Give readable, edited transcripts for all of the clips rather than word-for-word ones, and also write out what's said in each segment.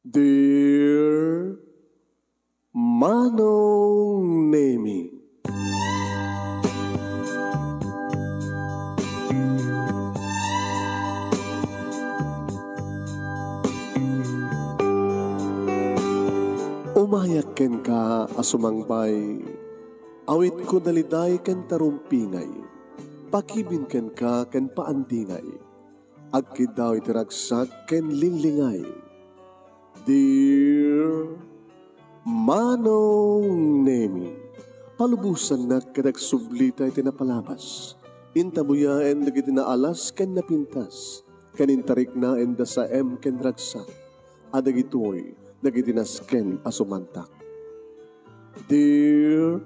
Dear Manong Nemi, umayak ken ka asumangbay, awit ko daliday ken tarumpingay, pakibin ken ka ken paandingay, agkid daw itiragsak ken linglingay. Dear Manong Nemi, palubusan na kadag sublita iti napalabas, intabuyaen dagiti naalas ken napintas, kanintarik na enda sa ken ragsak, adagitoy dagiti nasken asumantak. Dear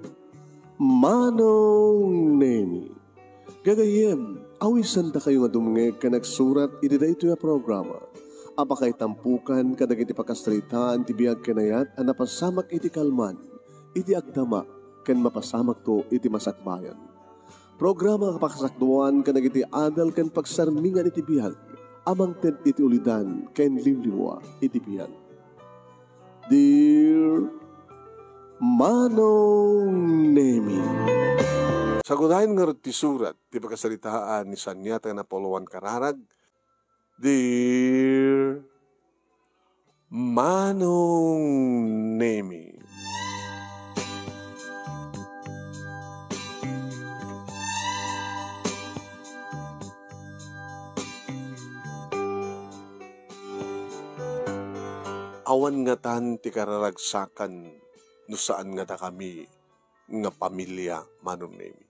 Manong Nemi, gagayem, awisan da kayo nga dumngeg ka nagsurat iti da ito ya programa. Apakay tampukan kadag iti pakasritaan ti biyag kanayat a napasamak iti kalman, iti agdama, ken mapasamak to iti masakbayan. Programa kapakasakduan kadag iti adal ken pagsarmingan iti biyag, amang ted iti ulidan ken limliwa iti biyag. Dear Manong Nemi, sagudahin nga ti surat, ti pagkasalitaan ni Sanyata na Polowan Kararag, Dear Manong Nemi, awan nga tan ti kararagsakan no saan nga ta kami nga pamilya Manong Nemi.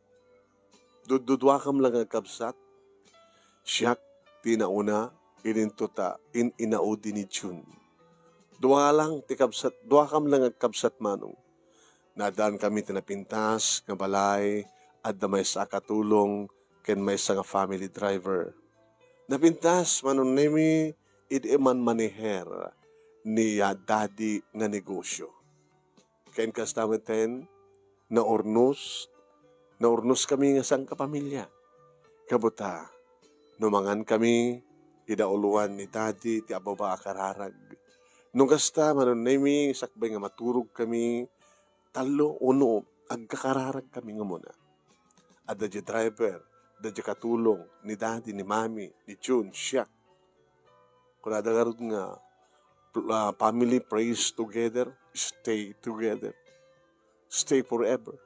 Dududwa kam lang ang kabsat, siyak tinauna inintuta inaudi ni Jun. Dua lang ti kabsat, dua kam lang ang kabsat Manong. Nadaan kami tinapintas nga balay at na may sa katulong ken may sa nga family driver. Napintas Manong Nemi iti man maniher ni daddy nga negosyo. Ken kastameten na ornos kami nga sang kapamilya. Kabuta, numangan kami, idauluan ni daddy, ti ababa akararag. Nung kasta, Manong Nemi, sakbay nga maturog kami, talo, uno, agkakararag kami nga muna. At dadya driver, dadya katulong, ni daddy, ni mami, ni June, siya. Kung nadagarod nga, family prays together, stay together, stay forever.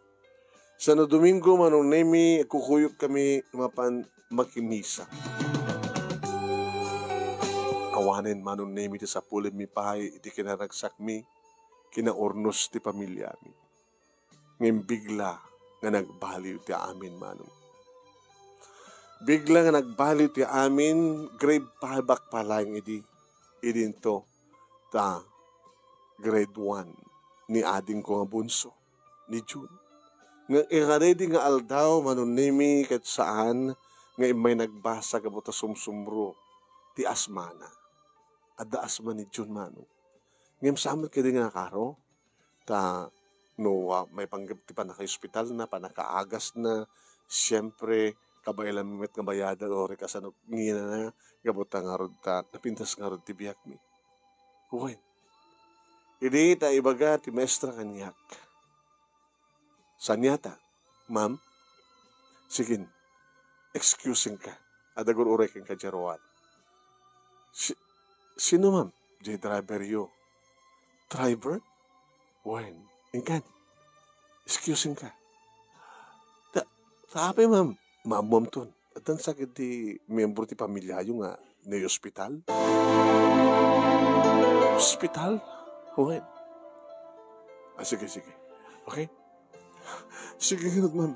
Sa no Domingo, Manong Nemi, kukuyok kami mapan makimisa. Awanin Manong Nemi ti sa pulim mi pahay, iti kinaragsak mi, kinaornos ti pamilya mi. Ngayon bigla nga nagbaliw ti amin Manong. Bigla nga nagbaliw ti amin, grade palbak palang idinto, ta grade 1 ni ading ko nga bunso, ni June. Nga ikaredy nga aldaw, Manong Nemi, kat saan, nga may nagbasa ka buta sumsumro, ti asmana. Adda asma ni June Manong. Ngayon samot ka din nga karo, ta no may panggap ti pa naka-hospital na, pa nakaagas na, siyempre, kabaylan mimet nga bayada, o rekasanok ngina na, gabuta nga rod ta, napintas nga rod ti biyak mi. Huwag. Hindi ta ibaga ti maestra kanyak. Sanyata, ma'am, sigin, excusing ka, adagur urekin ka jaruan. Sino ma'am? Driver yo. Driver? Wen, ingkan, excusing ka. Tapi ma'am, ma'am ton, at ang sakit di miyembro ti pamilya yung nga, na hospital? Hospital? Wen. Sige. Okay? Sige, ganun, ma'am.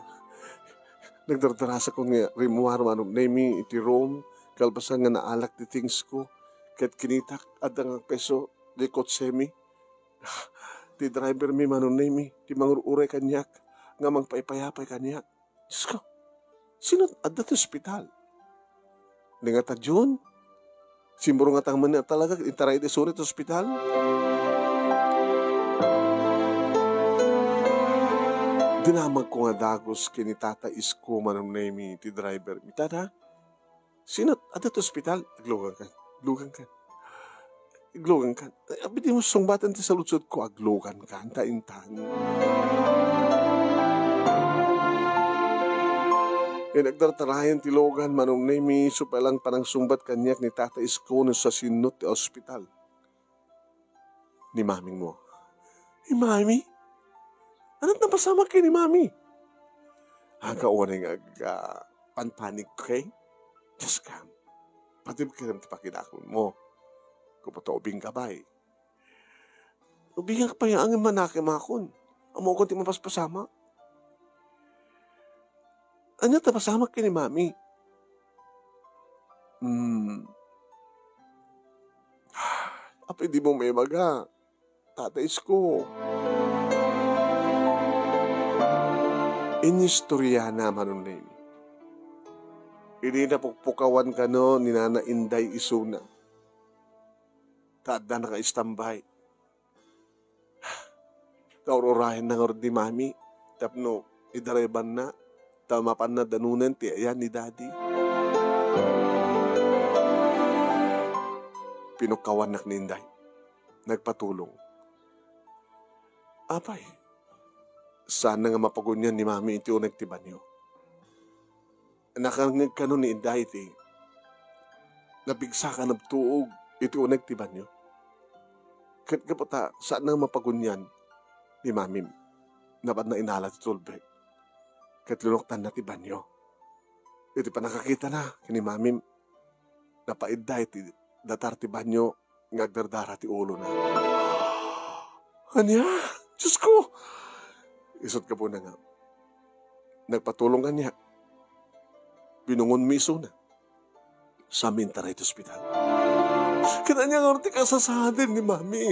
Nagdardarasa ko nga, rimuar, Manong Nemi, iti Rome, kalpasan nga naalak di things ko, kat kinitak, adang peso, di kotsemi. Ti driver mi, Manong Nemi, ti mangururay kanyak, nga mangpaypayapay kanyak. Diyos ko, sino adda ti hospital? Di nga ta, June? Simburo nga tang mani talaga, itaray di surit hospital? Dinamag ko nga dagos kini tata isko Manong Nemi ti driver. Tata, sino? Ada to hospital? Lugan ka. Iglugan ka. Abiti mo sungbatan ti sa lutsod ko, aglugan ka, taintan. Nagdartarayan ti Logan, manong nemi, supalang panang sumbat kanyak ni Tata Isko sa sinot ti ospital. Ni maming mo. Mami? Anong napasama kayo ni mami? Hangga uwan panpanig kay? Just come. Pati ka naman pakinakon mo. Kung pato ubing kabay. Ubing ka pa yung manakimakon. Amo ko ti mapaspasama. Ano tapasama kayo ni mami? Apa di mo may maga? Tata Isko. Inistorya na manong name. Hindi na pukpukawan ka no ni Nana Inday Isuna. Taad na naka-istambay. Kaururahin na nga di mami. Tapno, idareban na. Tamapan na danunan ti ayan ni daddy. Pinukawan nak ni Inday. Nagpatulong. Apay, sana nga mapagunyan ni mami iti unag ti banyo. Nakangag ka nun ni Inday ti. Nabigsa ka ng tuog iti unag ti banyo. Kapata, saan nga mapagunyan ni mami napad na inala ti tulbek. Katlunoktan na ti banyo. Iti pa nakakita na kini mami napaidda iti datar ti banyo ngagdardara ti ulo na. Anya? Diyos ko! Isot ka po na nga. Nagpatulong ka niya. Binungon miso na. Sa Mintaray Hospital. Kananya nga orti kasasadin ni mami.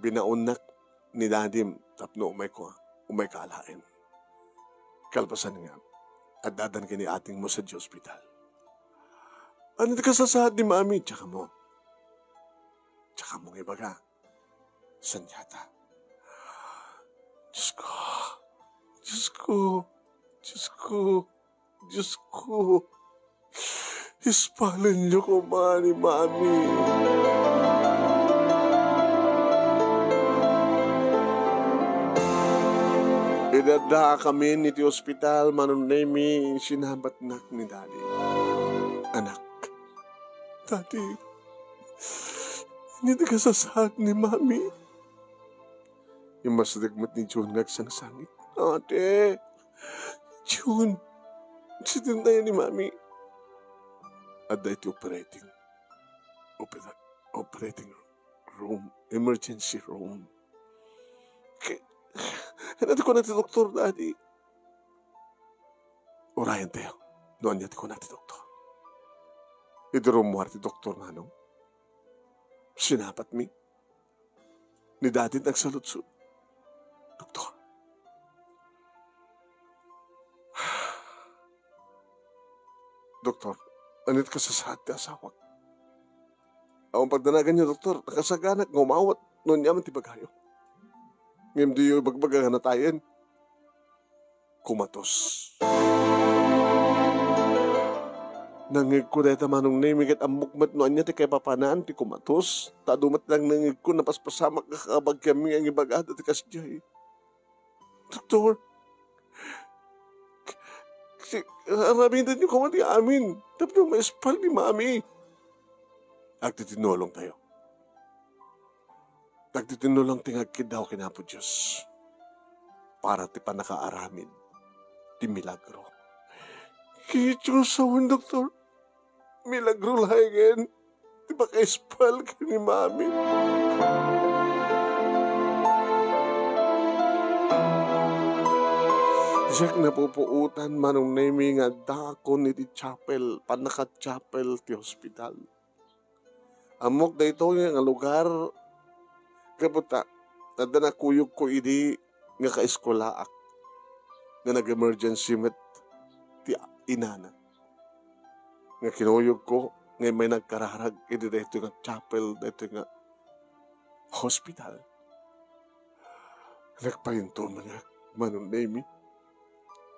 Binaunak ni dadim tapno umay kaalain. Kalpasan nga, at dadan kini ating mo sa hospital. Ano ka sasahad ni mami? Tsaka mo ibaga. Sanyata. Diyos ko. Ispalan niyo ko ni mami. Idada kami ni ti ospital, manong nemi, sinabat nak ni daddy. Anak, daddy, hindi ka sasahad ni mami. Yung mas dagmat ni June nagsangsangit. Ate, June, sitin tayo ni mami. At ito operating room, emergency room. Hanati ko natin doktor, daddy. Urayan tayo. Noon yati ko natin doktor. Idurong mo arti doktor, manong. Sinapat mi. Ni daddy nagsalutsud. Doktor. Doktor, anit ka sa sahat ti asawak. Ang pagdanagan niyo, doktor, nakasaganak, ngumawat, noon yaman ti bagayo. Ngayon di yung bagbaga na tayo. Kumatos. Nangig ko dahil manong namigit ang mukmat noon niya ti kay papanaan ti kumatos. Tadumat lang nangig ko napaspasamak kakabag kami ang ibagada ti kasjay. Doktor, kasi aramidan niyo kumati amin. Tapos may espal ni mami. Agtitinulong tayo. Nagtitinulong tingagkid daw kinapo Diyos para ti panakaaramid ti milagro. Kaya Diyos sawin, doktor, milagro lahagen ti paka-espal ka ni mami. Siyak napupuutan manong naming nga dakon iti chapel, panaka-chapel ti hospital. Amok da ito nga lugar kaputa, tada na kuyog ko idi nga ka-eskolaak nga nag-emergency met ti inana. Nga kinuyog ko, nga may nagkararag idi dito nga chapel, dito nga hospital. Nagpayinto mga manong nami.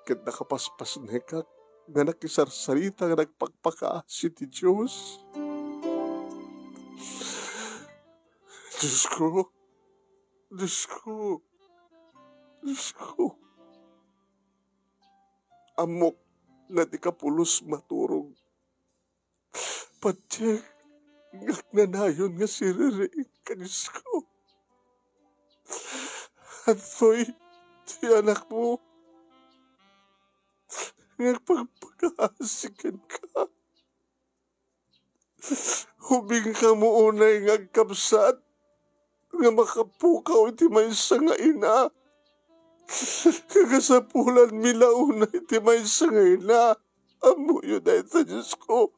Kat nakapaspas na ka, nga nakisarsarita nga nagpagpakaasi ti Diyos. Diyos ko, Diyos ko, Diyos ko. Amok nga di kapulos maturog. Patyek, ngak nanayon nga siriring ka, Diyos ko. At to'y, si anak mo, ngagpagpagasikan ka. Hubing ka mo unay ngagkapsat, nga makapukaw iti may nga ina. Kagasapulan milauna iti may nga ina. Amuyo na ito, Diyos ko.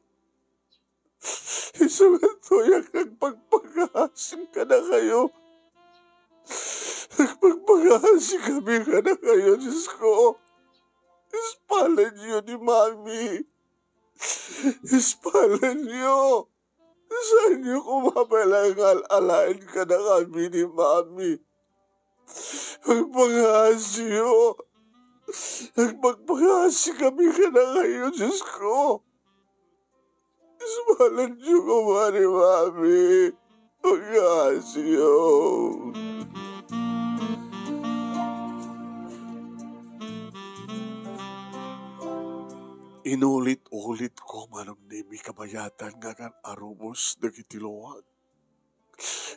Isungat to yung nagpagpaghasin ka na kayo. Nagpagpaghasin kami ka na kayo, Diyos ko. Ispalan niyo ni Mami. Ispalan niyo. Saan niyo kumapalangal alain ka na kami ni Mami? Magpaghasin niyo. Nagpagpaghasin kami ka na kayo, Diyos ko. Ispalan niyo kuma ni Mami. Magpaghasin niyo. Inulit-ulit ko manong nemi kabayatan nga kan arubos nagitiluwag.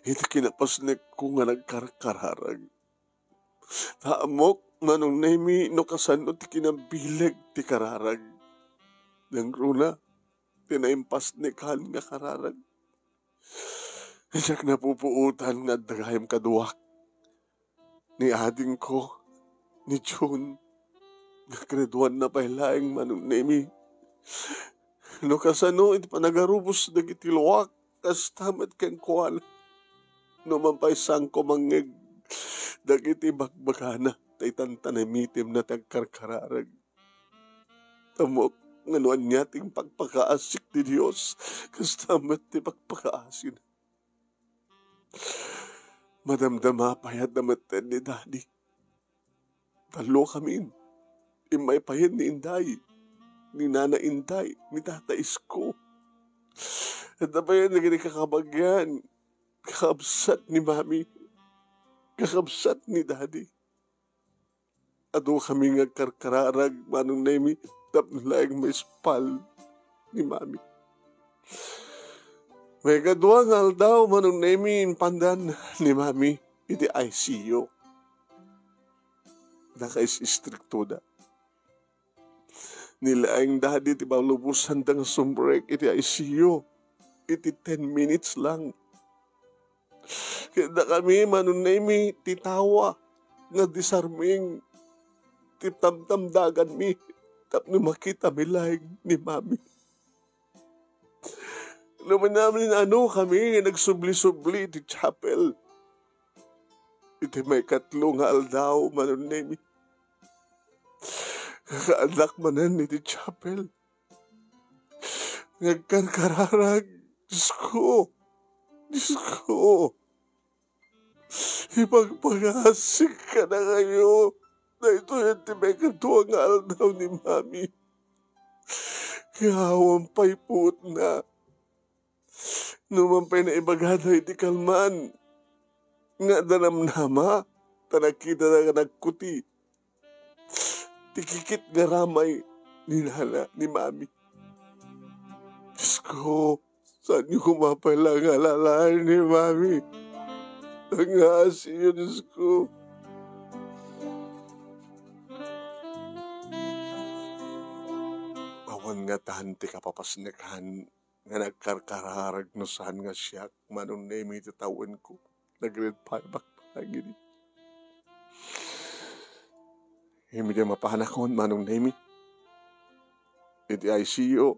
Iti kinapasnek ko nga nagkarkararag. Taamok manong nemi no kasano ti kinambileg ti kararag. Nang runa, tinaimpasnekan nga kararag. Iyak napupuutan nga dagayam kaduwak. Ni ading ko, ni June, nagreduan na pailaing manong nemi. No kasano iti panagarubos dagitiluwak kas tamat kang kuwala. No mampaisang ko mangeg dagiti bagbagana tay tantanamitim na tagkarkararag. Tamok nganuan niya ting pagpakaasik ni Diyos kas tamat ti pagpakaasin. Madamdama payat namatan ni Daddy. Talo kami. Imay payan ni Inday, ni Nana Inday, ni Tata Isko. At nabayan na gani kakabagyan, kakabsat ni Mami, kakabsat ni Daddy. Ado kami nga karkararag, manong nemi, tapnalayang may spal ni Mami. May kaduang aldaw, manong nemi, pandan ni Mami, iti ICU. Nakais-istrikto da. Nilaing Daddy ti malubusan da nga sumbrek iti ICU. Iti 10 minutes lang. Kaya kami manunemi ti tawa nga disarming ti tamtamdagan mi tapno makita mi laing ni Mami. Naman namin kami nagsubli-subli ti chapel. Iti may katlo nga aldaw manunemi. Kakaanak manan iti chapel. Nagkarkararag. Diyos ko. Diyos ko. Ipagpagasig ka na kayo. Na ito yung may katuwa nga aldaw ni Mami. Kawang paiput na. Numampay na ibagada iti kalman. Nga danamnama. Tanakita na nagkuti. Tikikit nga ramay ni Nana, ni Mami. Diyos ko, saan niyo kumapalang alalaan ni Mami? Nangasi yun, Diyos ko. Awan nga tante kapapasnekan nga nagkarkararag no saan nga siya manong nemi titawan ko. Nag-grade 5 lagi ni. Hindi niya mapahanakon, manong nemi. Iti ICU.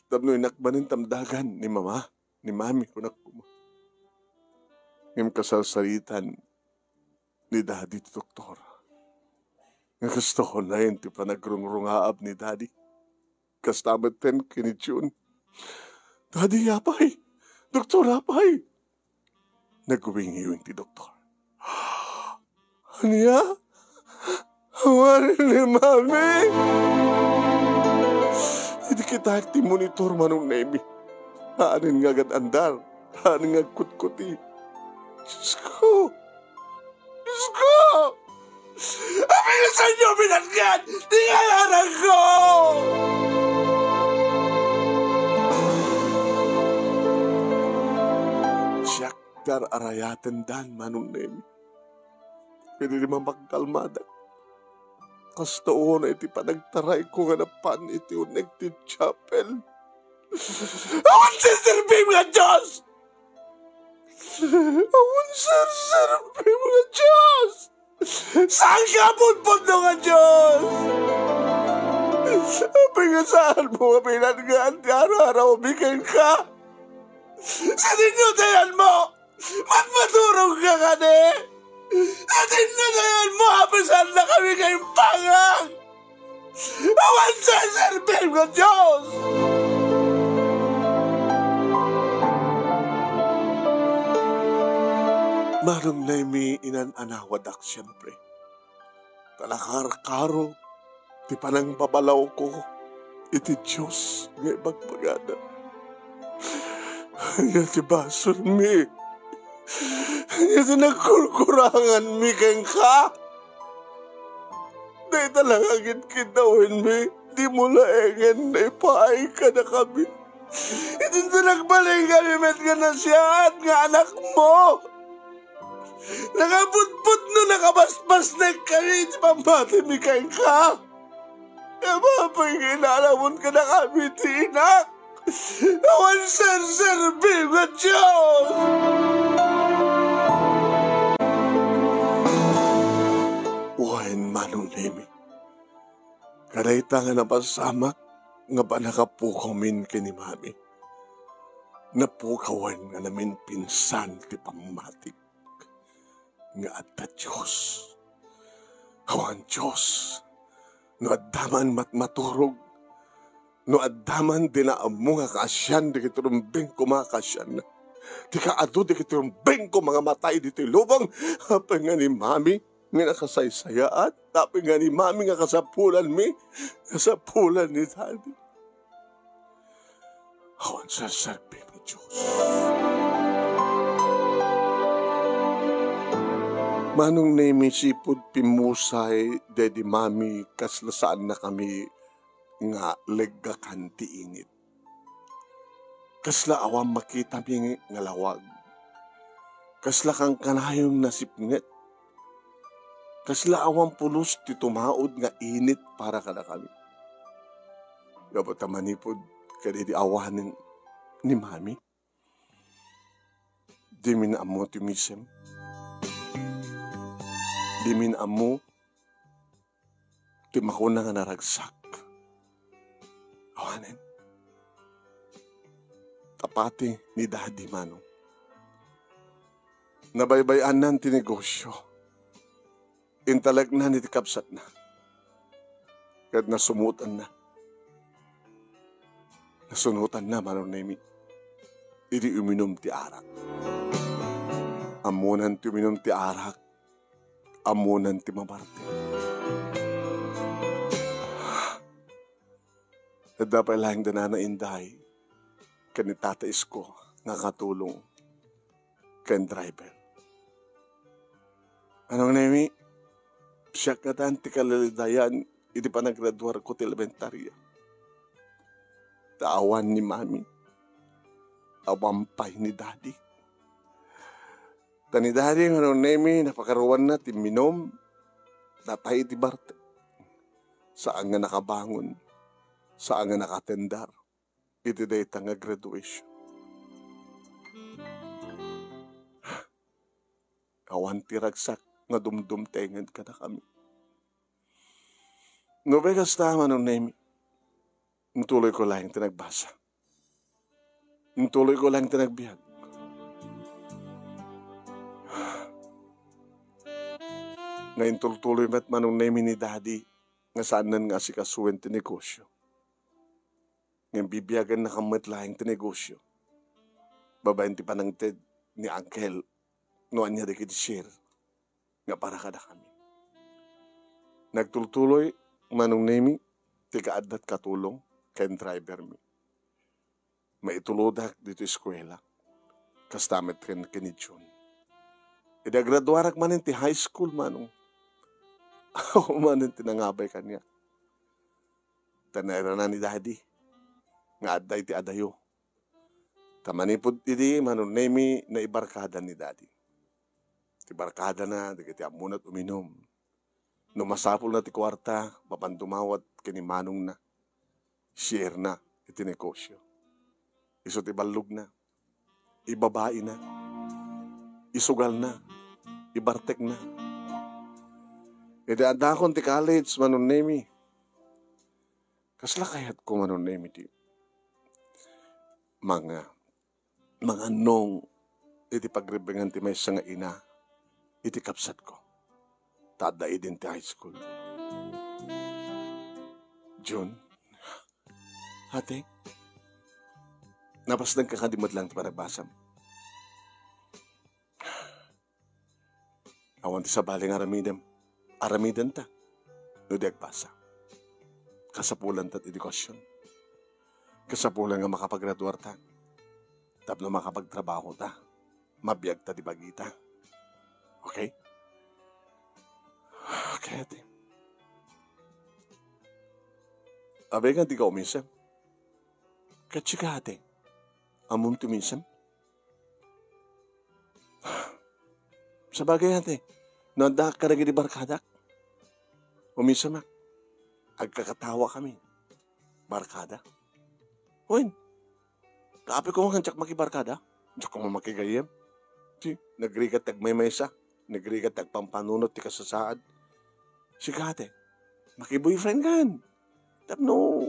Tapno inakbanin tamdagan ni Mama, ni Mami, kunak kuma. Ngayong kasalsalitan ni Daddy ti Doktor. Nga gusto ko na yun, ti panagrungrungaab ni Daddy. Kastamat ten kini June. Daddy, yapay! Doktor, yapay! Nagwingi yun ti Doktor. Aniya? Hawarin ni Mami. Hindi kita ti monitor manong nemi. Haanin nga agad andar. Haning agkut-kuti. Diyos ko! Diyos ko! Abi ka sa inyo binatgan! Di kayaran ko! Siyak dar arayaten dan manong nemi. Pwede di magkalmada. Kastoo na iti panagtaray ko nga napan iti uneg ti chapel. Awan siserbi mga Diyos! Awan siserbi mga Diyos! Saan ka punpun nga Diyos? Pingasaan mo nga pinatgaan ti araw-araw bigay ka? Sa tinutayan mo, matmaturog ka ka ni! Sa tinutayan mo, hapisan na kami kayong pangang! Awan siserbi mga Diyos! Manong nemi inananawadak siyempre. Talakar-karo, ti panang babalaw ko, iti Diyos nga ibagpagana. Nga ti bason mi, nga ti nagkurkurangan mi keng ka. Dahil talaga agit-kitawin mi, di mo laengen na ipaay ka na kami. Ito nagbaling kami met ka na siya at nga anak mo. Nakaputput no nakabasbas na kami iti pambati mi kain ka. Kaya mapaginalamon ka na kami tinak. Awan ser-serbi nga Diyos. Uwain manong nemi. Kadaita nga napasamak nga ba nakapukaw min kini mami. Napukawan nga namin pinsan ti pamatik. Nga adda Diyos. Awan Diyos. No addaman matmaturog. No addaman dinaamo nga kaasyan di kiturumbing kumakasyan. Di kaado di kiturumbing ko mga matay dito lubang. Hapin nga ni mami nga nakasaysayaan. Hapin nga ni mami nga kasapulan mi. Kasapulan ni daddy. Awan sa sarbi ng Diyos. Manong nemi sipod pimusay dedi mami kaslasaan na kami nga leggakan ti init. Kasla awam makita mi nga lawag. Kasla kang kanayong nasipnget. Kasla awam pulos ti tumaod nga init para kada kami. Dapat manipod kadidi awanin ni mami. Di minamo ti misem. Di minamo, ti makuna nga naragsak. Awanin. Tapati ni daddy manong. Nabaybayan na ti negosyo. Intalag na ni ti kapsat na. Kahit nasumutan na. Nasunutan na manong nemi. Idi uminom ti arak. Amunan ti uminom ti arak. Amunan ti mamarte. Dapat lang na inday kanitatais ko nga katulong kan driver. Anong nemi? Siya katan ti kalalidayan iti pa naggraduar ko ti elementarya. Taawan ni mami. Awampay ni daddy. Tani daddy nga nemi napakaruan na ti minom natay ti barte. Saan nga nakabangon, saan nga nakatendar, iti dayta nga graduation. Awan ti ragsak nga dumdumtengan ka na kami. No begas tama nung nemi, ntuloy ko lang tinagbasa. Ntuloy ko lang tinagbihag. Ngayon tuloy met manong nemi ni daddy nga saan nga si kasuwen ti negosyo. Ngayon bibiyagan na kamat lahing ti negosyo. Babayin ti panangted ni Uncle noan niya di kiti share nga para kada kami. Nagtultuloy manong nemi ti kaadat katulong ken driver mi. Maitulodak dito eskwela. kastamet ken June. Ida graduarak manin ti high school manong. Ako manin tinangabay kanya. Tanera na ni daddy. Nga adday ti adayo. Tamanipod iti manon nemi na ibarkada ni daddy. Ti barkada na, di kiti amunat uminom. Numasapol na ti kwarta, papandumawat kini manong na. Share na iti negosyo. Iso ti balog na. Ibabae na. Isugal na. Ibartek na. Ida adakon ti college manon nemi. Kasla kayat ko manon nemi ti mga nong iti pagribengan ti may nga ina iti kapsat ko. Tada din ti high school. June, ate, napasdan ka kadimot lang ti parabasam. Awan ti sabaling aramidan ta, no di agpasa. Kasapulan ta't edukasyon. Kasapulan nga makapagraduar ta. Tapno makapagtrabaho ta. Mabiyag ta di bagita. Okay? Okay, ate. Abay nga di ka umisam. Katsika, ate. Amom tumisam. Sa bagay, ate. Nandak ka naging di barkadak. Umisam, agkakatawa kami. Barkada. Uwin. Kapi ko mga tsak makibarkada. Tsak ko makigayam. Nagrigat tag may maysa. Nagrigat tag pampanunot ti kasasaad. Sikate. Makiboyfriend kan. Tapno.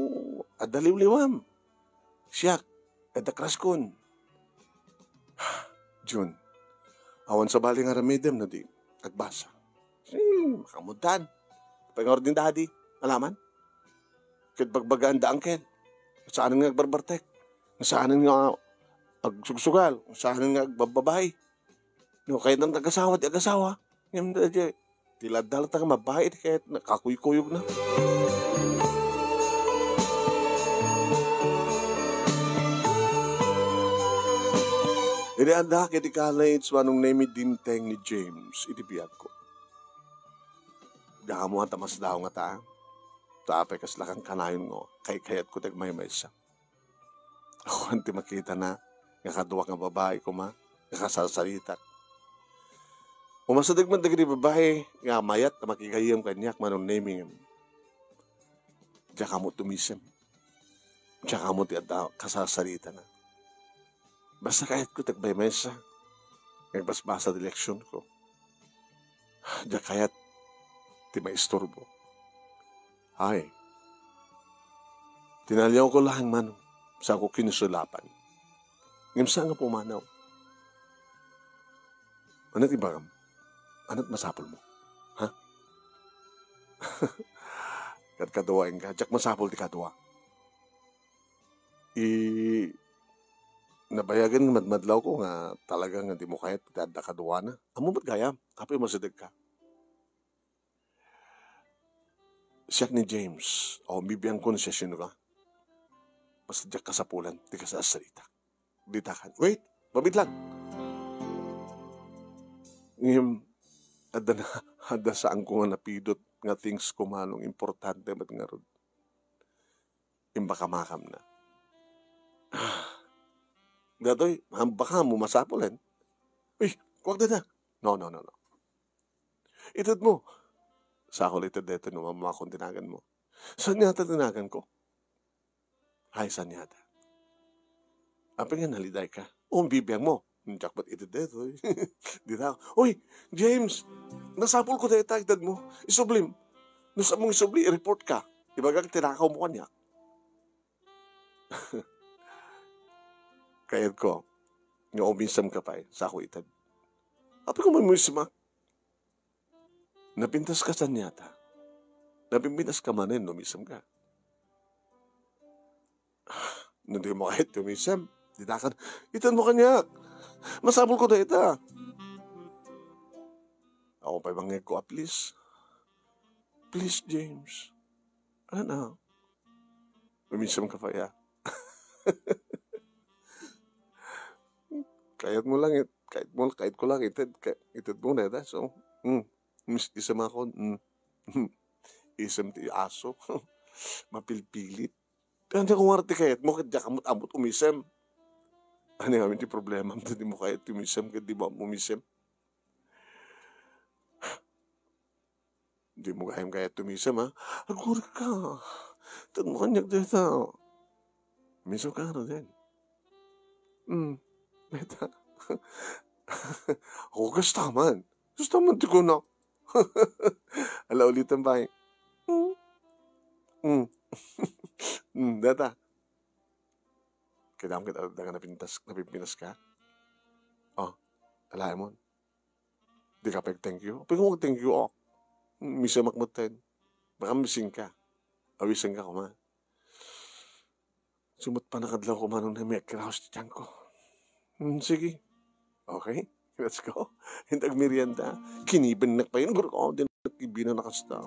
Adaliw-liwam. Siyak. Adakras kun. June. Awan sa baling aramidem na di. Agbasa. Makamutan. Pangor din daddy. Alaman. Kahit bagbagaan da angkel. Saan nga agbarbartek. Saan nga agsugsugal. Saan nga agbababahay. No, kahit ng tagasawa, di agasawa. Ngayon na di. Tiladal ta nga mabahay. Kahit nakakuyukuyog na. Ini anda kiti college manong nemi dinteng ni James. Iti biyag ko. Damo ang tamas daw nga ta. Tapay kaslakan kanayon ngo. Kayat ko tag may siya. Ako anti makita na, nakaduwak nga babae ko nakasasalitak. Umasadag man dagiti babae, nga mayat na makigayam kanyak manong naming. Diya ka mo tumisem. Diya ka mo kasasalita na. Basta kahit ko tagbay mesa, nagbasbasa di leksyon ko. Diya kayat di maistorbo. Ay, tinalyaw ko lang manong. Sa ako kinusulapan. Ngimsa nga pumanaw. Anat ibagam? Anat masapol mo? Ha? Kat kaduwain ka. Diyak masapol ti kaduwa. Nabayagan ng madmadlaw ko nga talagang hindi mo kahit da kaduwa na. Amo ba't gaya? Kapag masadag ka. Siyak ni James. O bibiyang ko na siya sino ka. Basta diyak kasapulan, di ka sa salita. Ditakan. Wait, mabit lang. Ngayon, ada saan ko nga napidot nga things ko manong importante mat nga rod. Imbakamakam na. Datoy, baka mo masapulan. Uy, kuwag na. No. Itad mo. Sa ako litad dito no, mamakong tinagan mo. Saan nga tinagan ko? Hay, saan yata? Apa nga naliday ka? O, bibiyang mo. Diyak ba't ito dito? Di na. Uy, James, nasapol ko dito itagdad mo. Isublim. Nasa mong isubli, i-report ka. Ibagang tinakaw mo kanya. Kayad ko, nga umisam ka pa sa ako itad. Apa ko may musimak? Napintas ka saan yata? Napintas ka manin, umisam ka. Hindi mo kahit tumisam. Ditakan, itan mo kanya. Masabol ko na ita. Ako pa ibang ko, please. Please, James. Ano? Umisam ka pa ya. Kahit mo lang, kahit ko lang, itid mo na, so, isam ako, isam ti aso, mapilpilit. Kaya kung warti kahit mo, kadya kamot-amot umisem. Ano yung ti problema, hindi mo kahit umisem, kahit di ba umisem. Hindi mo kahit umisem, ha? Agur ka, tad mo kanyak dito. Umisem ka na din. Beta. Ako gastaman. Gastaman ti ko na. Ala ulitan ba eh? Data. Kailangan kita na napipinas ka? Oh, alahin mo. Di ka thank you. Pag mo thank you, misa makmutin. Baka mising ka. Awisan ka kuma. Sumot pa nakadlaw ko manong na may kraus tiyan ko. Sige. Okay, let's go. Hintag merienda. Kiniban na pa yun. Guro ko, din nakibina nakasta.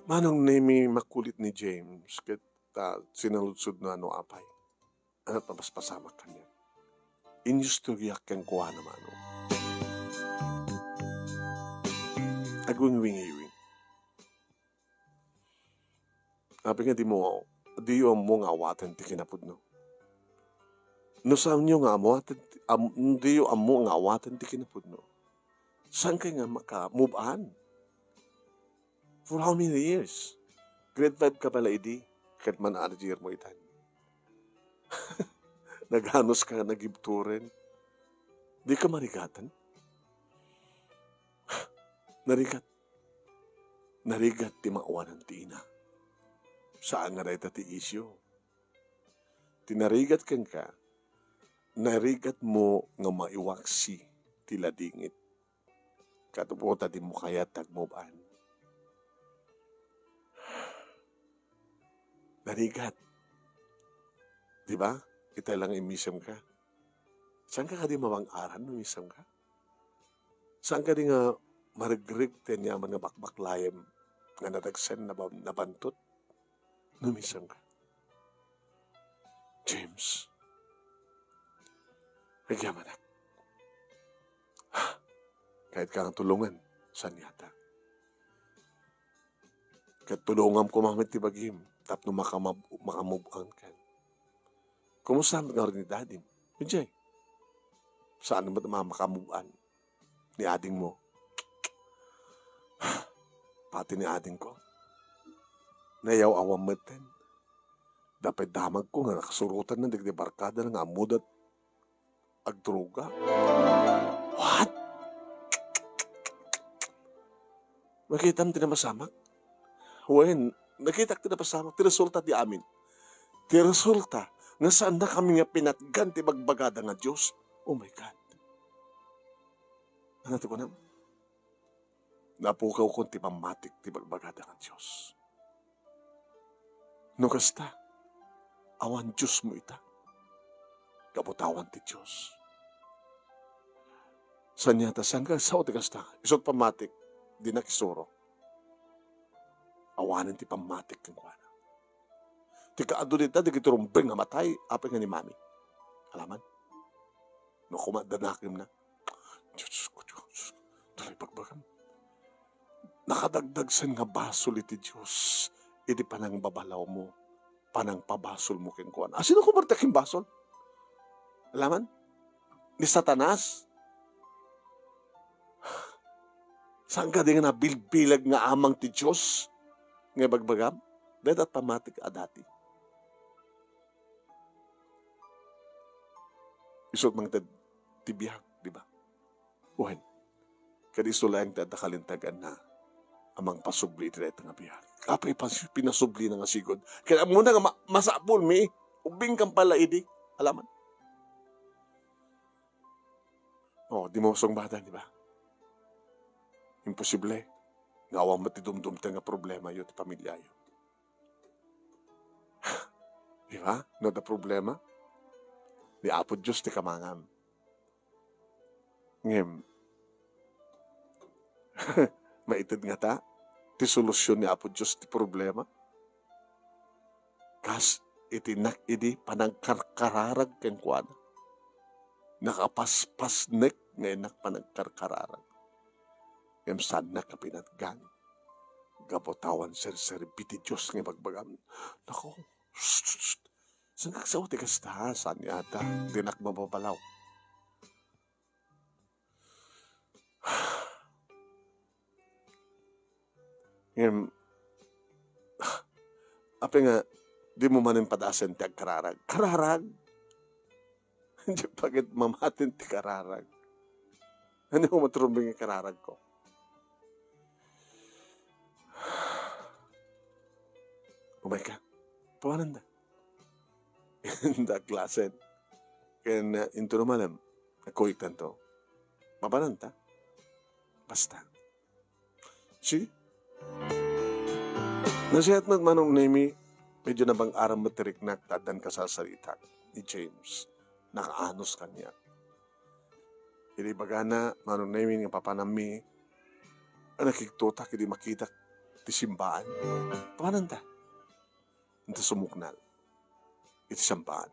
Manong name makulit ni James. Kita sinaludsod na apay. Ano pa mas pasamak kanya. Inyusturyak kang kuha naman. Agwing-wing-iwing. Sabi nga di mo nga awatan ti kinapod no. No saan nyo nga amawatan, di yung amo nga awatan ti kinapod no. Saan ka nga maka-move on? For how many years? Grade 5 ka pala, idi. Kahit man year mo itan. Naghanos ka, nagibturin. Di ka marigatan? Narigat ti maawanan ti ina. Saan nga rita ti isyo? Tinarigat kang ka, narigat mo nga maiwaksi ti ladingit. Katuputa di mo kaya tagmobaan. Narigat. Di ba? Kita lang imisam ka. Saan ka di mawang-aran no misam ka? Saan ka di nga maragrig ten yaman nga bakbaklayem nga natagsan na bantot? Numisang ka. James. Nagyaman na. Kahit kang tulungan, saan yata? Kahit tulungan ko mamit ti bagim, tapno makamove on ka. Kumusta nga rin ni dadim? Medjay. Saan naman makamove on? Ni ading mo? Pati ni ading ko? Nayaw awam meten. Dapat damag ko nga nakasurutan ng digdibarkada ng amudat agdruga. What? Makita mo tinapasamak? When, nakita ko tinapasamak, tiresulta di amin. Tiresulta, nga saan na kami nga pinatgan ti bagbagada nga Diyos? Oh my God. Ano ko na? Napukaw ko ti pamatik ti bagbagada nga Diyos. No kasta, awan Diyos mo ita. Kabutawan ti Diyos. Sanyata, saan ka sao ti kasta? Isot pamatik, di nakisuro. Awanan ti pamatik kang kuwana. Ti kaado dita, di kiturumbeng nga matay, apay nga ni mami. Alaman? No kumadanakim na. Diyos ko, tuloy pagbagam. Nakadagdag san nga basol iti Diyos. Idi panang babalaw mo, panang pabasol mo keng kuwan. Sino kumarta king basol? Alaman? Ni Satanas? Saan ka di nga nabilbilag nga amang ti Diyos? Nga bagbagam? Dahil at pamatik adati. Isot mga tibiyag, di ba? Uhen, kadiso lang tadakalintagan na amang pasubli iti dahil nga biyag. Kapay pinasubli na nga sigod. Kaya muna nga masapol mi, ubing kang pala idi. Alaman? Di mo masong bata, di ba? Imposible. Ngawang matidumdum nga problema yun, pamilya yun. Di ba? No da problema? Di apod Diyos, ti kamangam. Ngem, maitid nga ta, ti solusyon ni Apo Diyos ti problema. Kas, itinak idi panagkarkararag ken kuana. Nakapaspasnek nga inak panagkarkararag. Ngem sad na kapinatgan. Gapotawan ser-serbiti Diyos nga bagbagam. Nako, saan kaksaw ti kastahasan yata, dinak mababalaw. Ngem, api nga, di mo manin padasan ti agkararag. Kararag? Hindi pagit mamatin ti kararag. Ano ko maturumbing yung kararag ko? Oh my God. Pawanan da. Da klasen. Kaya into naman, nakuiktan to. Mabanan ta. Basta. See? Nasihat manong Nemi, medyo na bang aram matiriknak tadan ka sa salita ni James. Nakaanos kanya. Hindi bagana, manong Nemi nga papanami, nakiktutak, hindi makita ti simbaan. Pawanan ta. Ito sumuknal. Ito sampaan.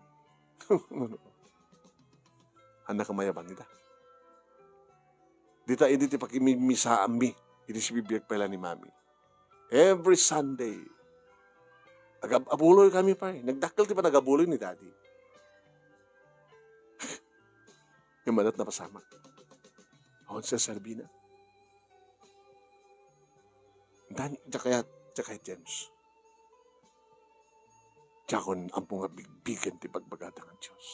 Anak kamayaban nila. Dita hindi ti pakimimisaan mi. Hindi si bibiyag pala ni mami. Every Sunday. Abuloy kami pa eh. Nagdakkel ti pa nagabuloy ni daddy. Yung malat na pasama. Ako sa Sarbina. Tsaka James. Tsakon ang mga bigbigan ti pagbagatang ang Diyos.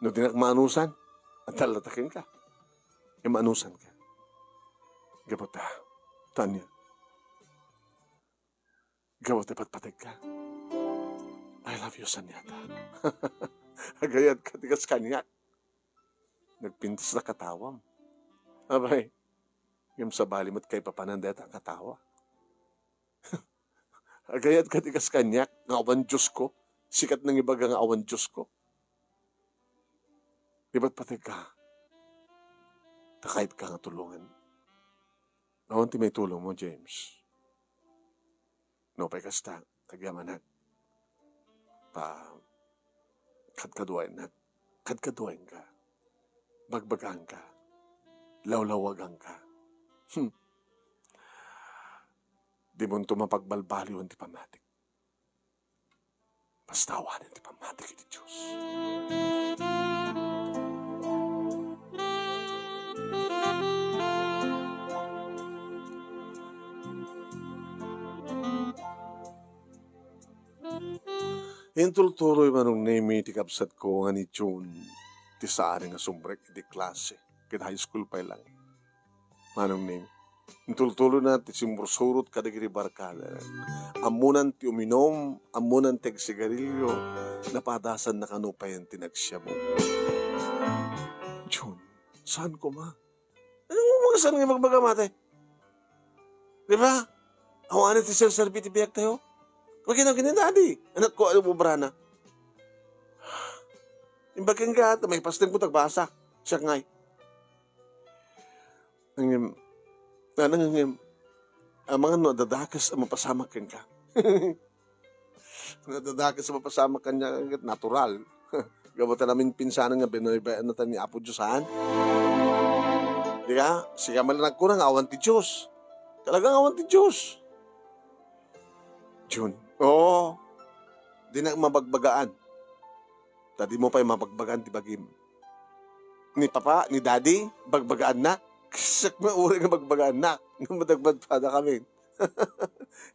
No dinak maanusan, at talatakin ka. Yung maanusan ka. Gabota, Tanya. Gabota, patpatag ka. I love you, Sanyata. Agayad ka, tigas kanyak. Nagpintas na katawam. Abay, yung sa balimot kay papanandeta ang katawa. Agayad ka tikas kanyak, nga awan Diyos ko. Sikat ng ibaga nga awan Diyos ko. Iba't patag ka. Takait ka nga tulungan. Nawan ti may tulong mo, James. No, pa'y kasta, tagyamanag. Kadkaduain na. Kadkaduain ka. Bagbagang ka. Lawlawagang ka. Di mo ito mapagbalbaliwan ti pamatik. Bastawanin ti pamatik iti Diyos. Intultuloy manong Nemi ti kapsat ko nga ni June ti saari nga sumbrek iti klase. Kita high school pa lang. Manong Nemi. Intultuloy na ti simursurot kadagiri barkada. Amunan ti uminom, amunan ti sigarilyo, napadasan na kanupayan ti nagsya mo. June, saan ko ma? Ano mo mga saan nga magbagamate? Di ba? Awanin ti sel-serbi ti biyak tayo? Magkinang daddy. Anak ko, ano mo brana? Imbagang ka, may pasting ko tagbasa. Siya ngay. Mga nadadakas ang mapasamak ka. Nadadakas ang mapasamak ka niya, natural. Gabata namin pinsanan nga, binoy-bayan natin ni Apo Diyosan. Di ka? Siya malanag ko ng awan ti Diyos. Talagang awan ti Diyos. June. Oo. Di na mabagbagaan. Tadi mo pa'y mabagbagaan ti bagim. Ni papa, ni daddy, bagbagaan na. Kasak mo uri nga bagbagaan na. Nga madagbad pa na kami.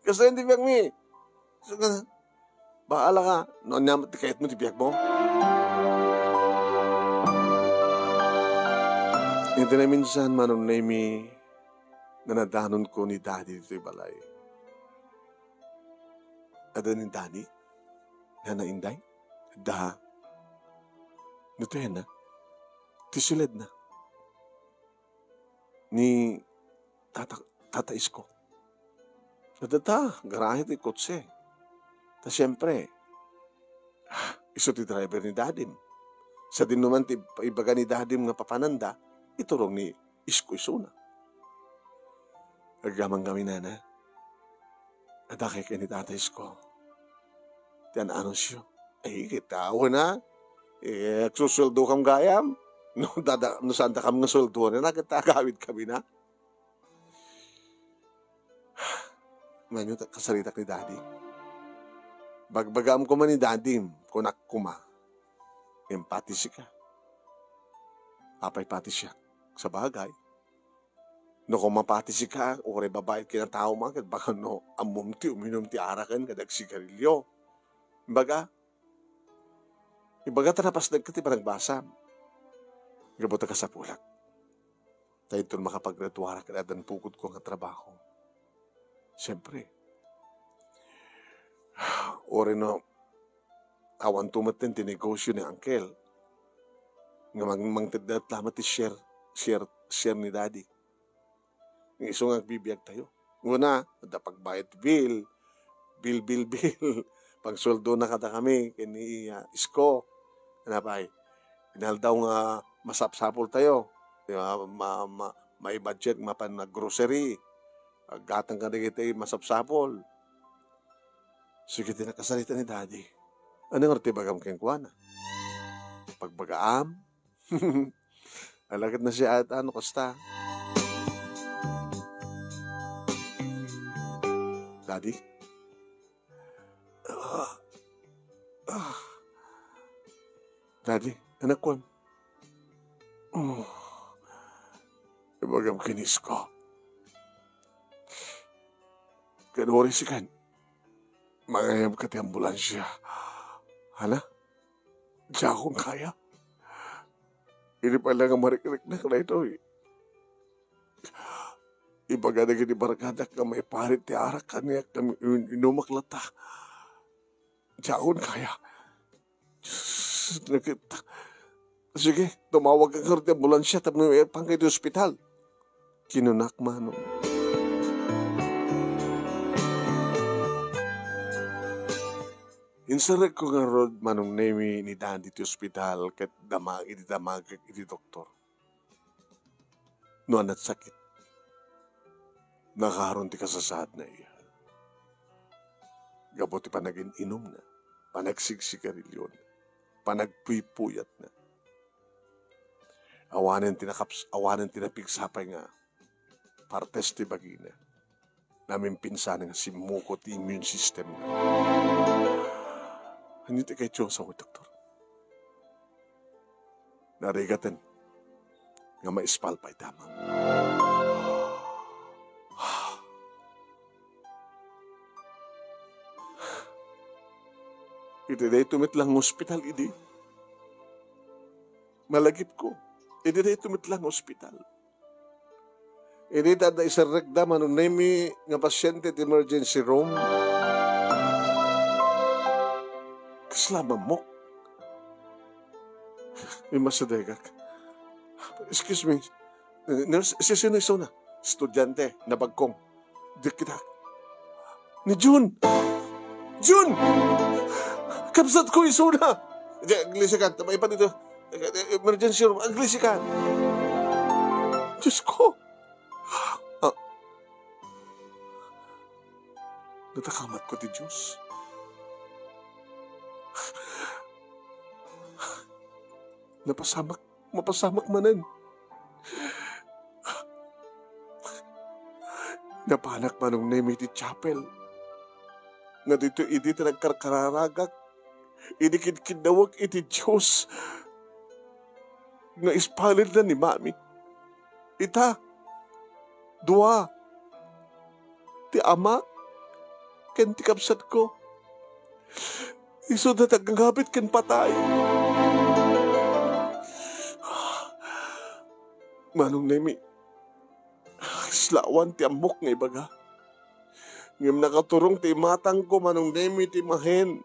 Kasi hindi biyag mi. So, baala ka. Noon niya, tikayat mo ti biyag mo. Ito na minsan, manong Nemi, na nadanon ko ni daddy dito'y balay. Ada ni Dani? Nga na inday? Da. Nito yan na. Tisulad na. Ni tatais ko. Nadata, garahe ti kotse. Ta siyempre, iso ti driver ni Dadim. Sa din naman ti ibaga ni Dadim nga papananda, iturong ni Isko Isuna. Agamang kami na. Adakay kanitatis ko. Tiyan anunsyo. Ay, kitawa na. Agsusuldo kam gayam. No saan kam nga suldo na nakitagawid kami na. Manyo kasalitak ni Daddy. Bagbagam ko man ni Daddy, kunak kuma. Empati siya. Apay pati siya. Sa bagay. No kung mapati siya, ore babayit kinatao man, kat baka no, amum ti, uminom ti arakan, kadag sigarilyo. Ibaga tanapas nagkati pa nagbasa. Gabuta ka sa pulak. Tayo ito makapagratwara ka na dan pukod ko ng trabaho. Siyempre. Ore no, awan tumatin tinegosyo ni Uncle. Nga mangtagdat lamat ti share ni Daddy. Ng iso nga bibiyag tayo. Una, pagbayad bill. Pagsoldo na kada kami, kini Isko. Ano ba ay? Inaldaw nga masapsapol tayo. May budget, mapan na grocery. Gatang ka na kita masapsapol. Sige, tinakasalita ni Daddy. Ano nga tibagam keng kuwana? Pagbagaam? Alagad na siya at ano kasta. Daddy? Daddy, anak ko. Ibagam kinis ko. Kanuri si kan. Mangayam ka ti ambulansya. Hala? Diya akong kaya. Ini pala nga marik-rik na ka ito eh. Ibaga na gini baragadak ka may parit ti arak ka niya kami inumaklata. Diya akong kaya. Sige, tumawag ka karti ambulansya tapos may pangkay di ospital. Kinunak manong. Insarek ko nga rod manong nemi ni Daddy ti ospital kat damag iti doktor. No anat sakit. Nakaharon ti kasasaad na iya. Gabuti pa naging inom na. Panagsigsigarilyon. Panagpuypuyat na. Awanan tinapigsapay nga. Partes ti bagina. Namin pinsan nga simuko ti immune system na. Hindi ti kay Diyos ako, doktor. Narigatan nga maispal pa'y damang. Iti day tumitlang hospital, idi. Malagip ko. Iti day tumitlang hospital. Iti tada isaragda manunemi nga pasyente at emergency room. Kaslaman mo. Imasadegak. Excuse me. Nurse, sino iso na? Estudyante na bagkong. Di kita. Ni June! June! Kapsat ko iso na! Aglisikan. Tamay pa dito. Emergency room. Aglisikan. Diyos ko. Natakamat ko ti Diyos. Mapasamak manan. Napanak manong name iti chapel. Nga dito iti nagkarkararagak. Inikid-kidawag iti Diyos. Nga ispalid na ni Mami. Ita. Dua. Ti ama. Ken ti kapsat ko. Iso na tagangabit ken patay. Manong nemi, slawan ti amok nga ibaga. Ngam nakaturong ti matang ko manong nemi ti mahen.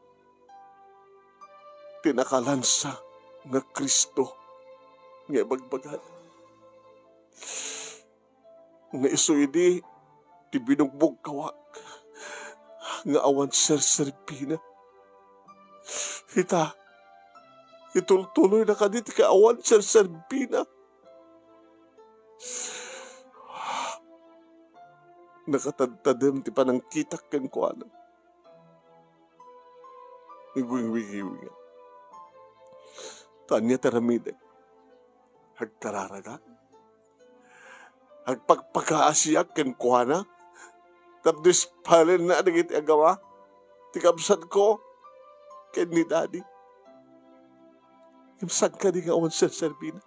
Tinakalansa nga Kristo nga ibagbagan. Nga isuidi ti binugbog kawak nga awan serserpina. Ita, itultuloy na kadit ka awan serserpina. nakatadtadem ti panangkitak ken kuana. Igwing-wingi-wingi. Tanya taramide. Hagtararaga. Hagpagpakaasiyak ken kuana. Tapos palin na nagiti agawa. Tikabsat ko ken ni daddy. Imsag ka di nga awan sa serbina.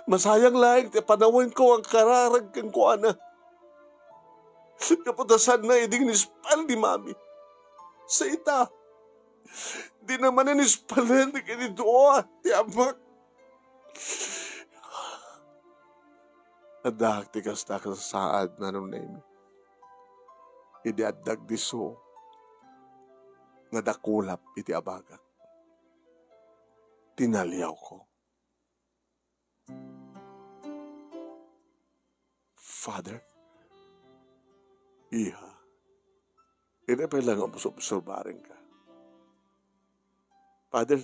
Masayang lang, panawin ko ang kararag kang kuana. Kaputasan na iding nispal ni mami. Sa ita. Di naman na nispalan ni kinidoa, ti amak. Adak ti kasta ka sa saad na nung name. Idiadag diso. Nadakulap iti abagak. Tinaliyaw ko. Father, iha, inapay lang ang obserbarin ka. Father,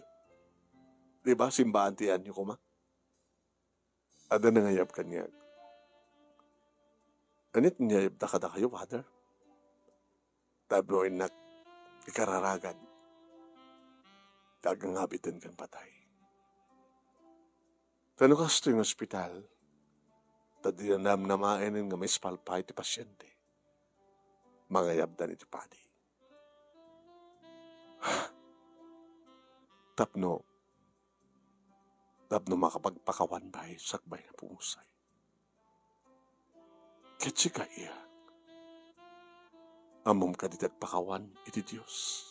di ba simbahan tiyan niyo ko ma? Ada nangayab ka niya. Anit niyayab na kada kayo, Father? Tabloin na ikararagan. Dagang habitan kan patay. Tanong ka sa yung ospital, tadi na namainin nga may spalpay ti pasyente. Mangayab na iti padi. Tapno makapagpakawan bay, sakbay na pumusay. Ketsi ka iya. Amom ka ditag pakawan iti Diyos.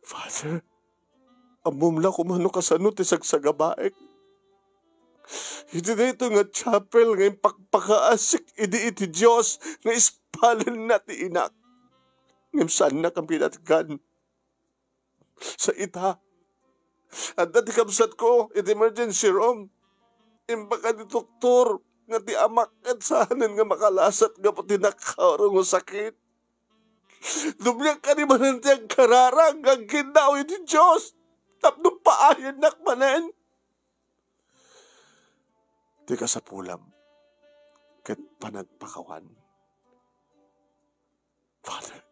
Father, amom la kumano kasano ti sagsagabaek. Iti na ito nga chapel nga pagpakaasik iti Diyos nga ispalan na ti inak. Ngam saan na kang pinatgan sa ita. At dati kamsat ko iti emergency room. Imbaka di doktor nga ti amak at saanan nga makalasat nga pati nakaurong o sakit. Dumliang ka ni mananti ang kararang ang gindaw iti Diyos. Tapno paayan nakmanan. Di ka sa pulam kat panagpakawan. Father,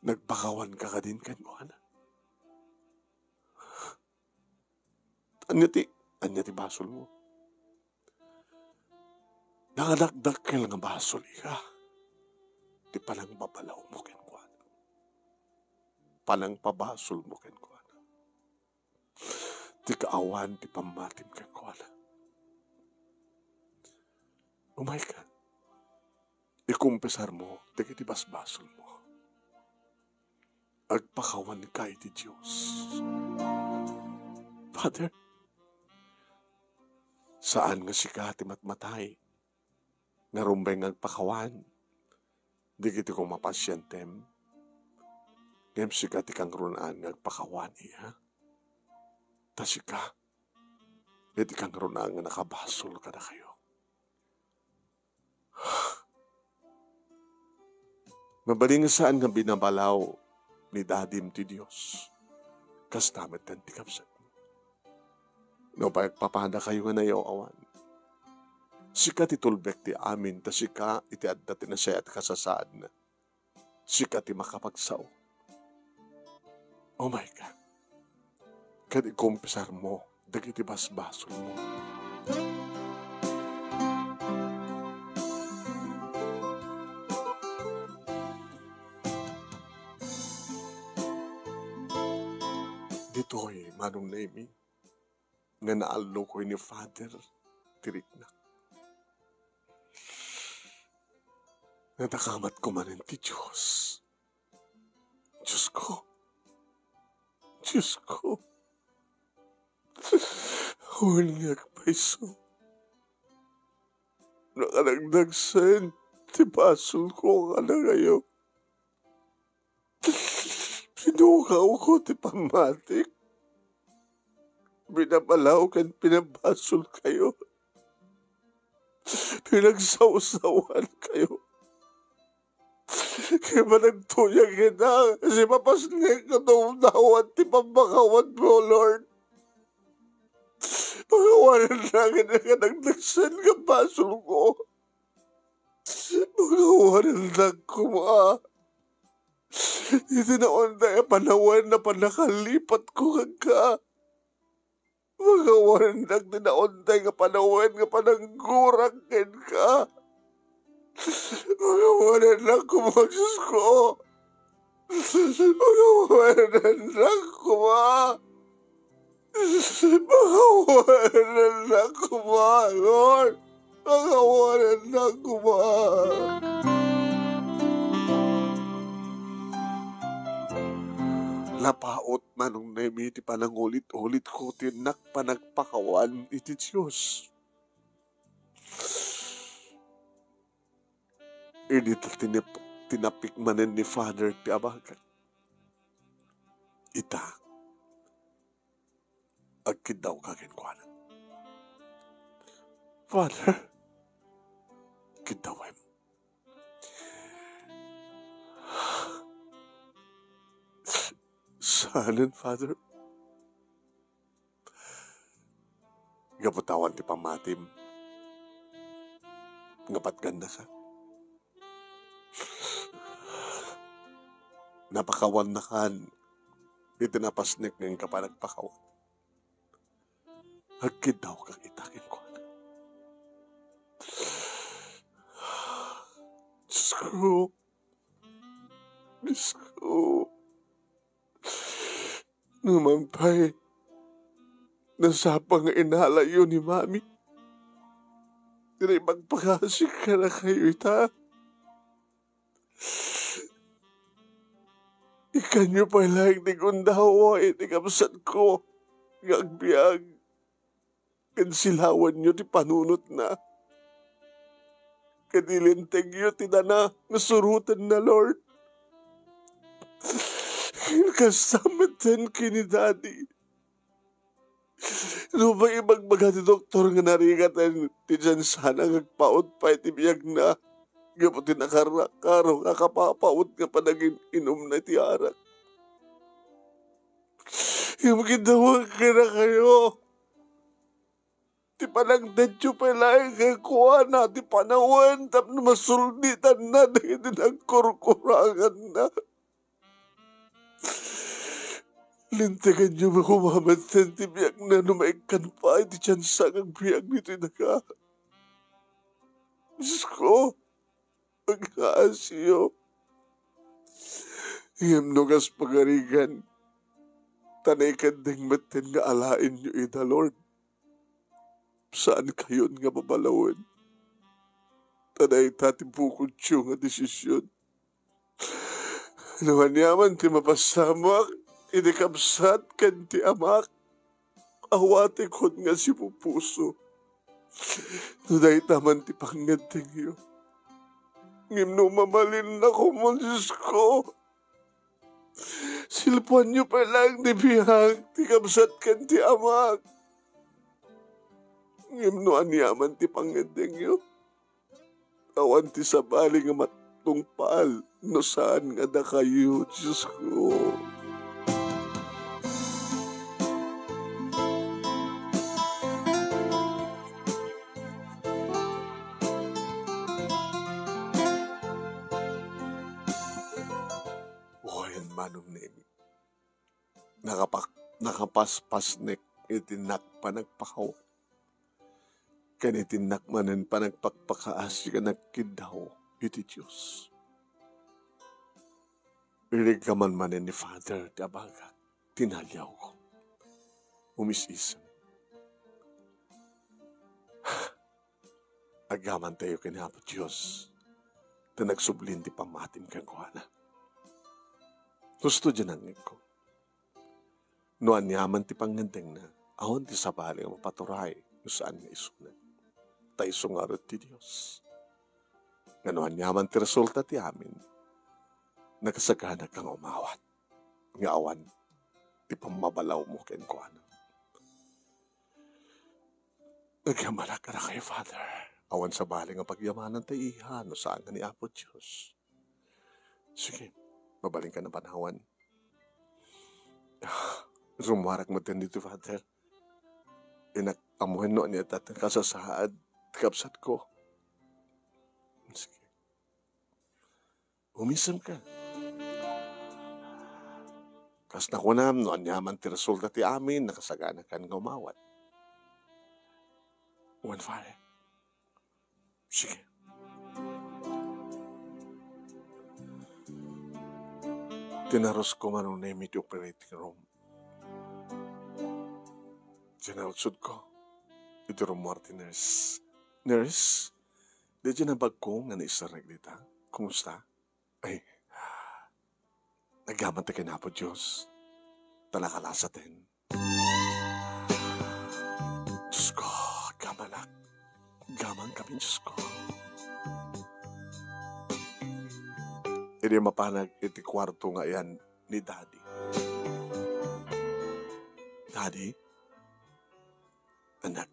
nagpakawan ka din kanwana. Anya ti basol mo. Nangadakdakkel nga basol iha. Ti palang babalaw mo kenkwana. Palang pabasol mo kenkwana. Ti kaawan ti pamatim kenkwana. Umay ka. Ikumpesar mo, ti basbasol mo. Agpakawan ka iti Diyos. Father, saan nga sika ti matmatay? Narumbay nga agpakawan. Di kiti kong mapasyantem. Ngem sika ti kang runaan nga agpakawan iya. Ta sika, iti kang runaan nga nakabasol ka na kayo. Mabaling saan nga binabalaw ni dadim ti Diyos. Kastamat kan ti kapsat. No pagpapanda kayo nga nayaw awan. Sika ti tulbek ti amin, ta sika iti adda ti nasaya at kasasaad na. Sika ti makapagsaw. Oh my God. Kad ikumpisar mo, dagiti basbasol mo. Dito'y manong nami, nga naalo ko ni Father, tirik na. Natakamat ko manin ti Diyos. Diyos ko. Diyos ko. Huwag paiso. Nakalagdagsan, ti basol ko ka na ngayon. Pinukaw ko ti pamatik. Binabalaw kan pinabasol kayo. Pinagsawsawan kayo. Kaya ba nagtuyag kita? Kasi mapasnig ka daw ti pambakawan mo, Lord. Pagawanan na ka nagdagsan ka basol ko. Pagawanan na kuma. Itinaon na panawan na panakalipat ko ka. Pagawanan na tinaon na panawan nga pananggurang ka. Pagawanan na kumagsus ko. Pagawanan na kuma. Pagawanan na kuma, Lord. Pagawanan na kuma. Lapaot manong nemi ti panangulit-ulit ko tinak panagpakawan iti Diyos. Ini tinapik manen ni Father ti abagan. Ita, agkid daw kagenkwanan. Father, kidaway mo. Saanan, Father? Gaputawan ti pamatim. Ngapat ganda ka. Napakawan na kan. Itinapasnik ngayon ka pa nagpakawan. Hagkid daw kang itakin ko. Diyos ko. Diyos ko. Numampay. Nasapang inalayo ni Mami. Tinay magpakasik ka na kayo ita. Ikanyo pa lang ni Gundawa, itikapsat ko, ngagbiag. Kansilawan nyo ti panunot na. Kanilinteg nyo ti na nasurutan na, Lord. Kasamatan kini Daddy. No ba ibagbaga ti doktor nga narigatan ti dyan sana ngagpaot pa iti biyag na. Gaputi nakarakaro, kakapapaut nga panagin inom na ti arak. Yung gindawag ka na kayo. Ti panagdadyo pa lang kakuha na, ti panawan, tap na masulditan na, dahil nagkurkurangan na. Lintagan nyo makumamantan ti biyag na numaikan pa, ti tiyansa ang biyag nito ka. Diyos ko. Pag-aasiyo. Iyam nugas pagarigan. Tanay kandang matin nga alain nyo ida, Lord. Saan kayon nga babalawin? Tanay tatibukod siyo nga desisyon. Naman yaman ti mapasamak, inikapsat kan ti amak. Awate kon nga si pupuso. Tanay taman ti panganting iyo. Ngimno mamalin na ko mo, Diyos ko. Silpuan niyo pa lang ni bihag, ti kapsat kan ti amak. Ngimno anyaman ti pangandeng niyo. Awan ti sabali nga matungpal, no saan nga da kayo, Diyos ko. Manong nemi. Nakapaspasnek itinak panagpakaw. Kanitinak manen panagpakpakaas ka nagkidaw iti Diyos. Irig ka man manen ni Father ti abagat. Tinalyaw ko. Umisisam. Agaman tayo kinapot Diyos. Ta nagsublin ti pamatim kang kuhana. Gusto dyan ang ko. No anyaman ti pangandeng na, ahon ti sabali ang mapaturay no saan nga isunan. Ta isungarot ti Diyos. Nga no anyaman ti resulta ti amin, nagasagana kang umawat. Nga awan, ti pamabalaw mo ken ko ano. Nagyamana ka na kayo, Father. Awan sabali nga pagyamanan ti iha no saan nga ni Apo Diyos. Sige, mabaling ka na panawan. Rumarak mo din dito, Father. Inakamuhin no niya at kasasaad, kapsat ko. Sige. Umisam ka. Kas na ko na, no anyaman ti resulta ti amin, nakasagana kan gumawat. One fire. Sige. Tinaros ko man ang name iti operating room. Tinautsod ko. Ito rin Marty nurse. Nurse, di dyan nabag ko nga naisarag dita. Kumusta? Ay, nagaman ta kina po Diyos. Talakalasatin. Diyos ko, gamanak. Gaman kami, Diyos ko. Hindi mapanag iti kwarto nga yan ni Daddy. Daddy? Anak,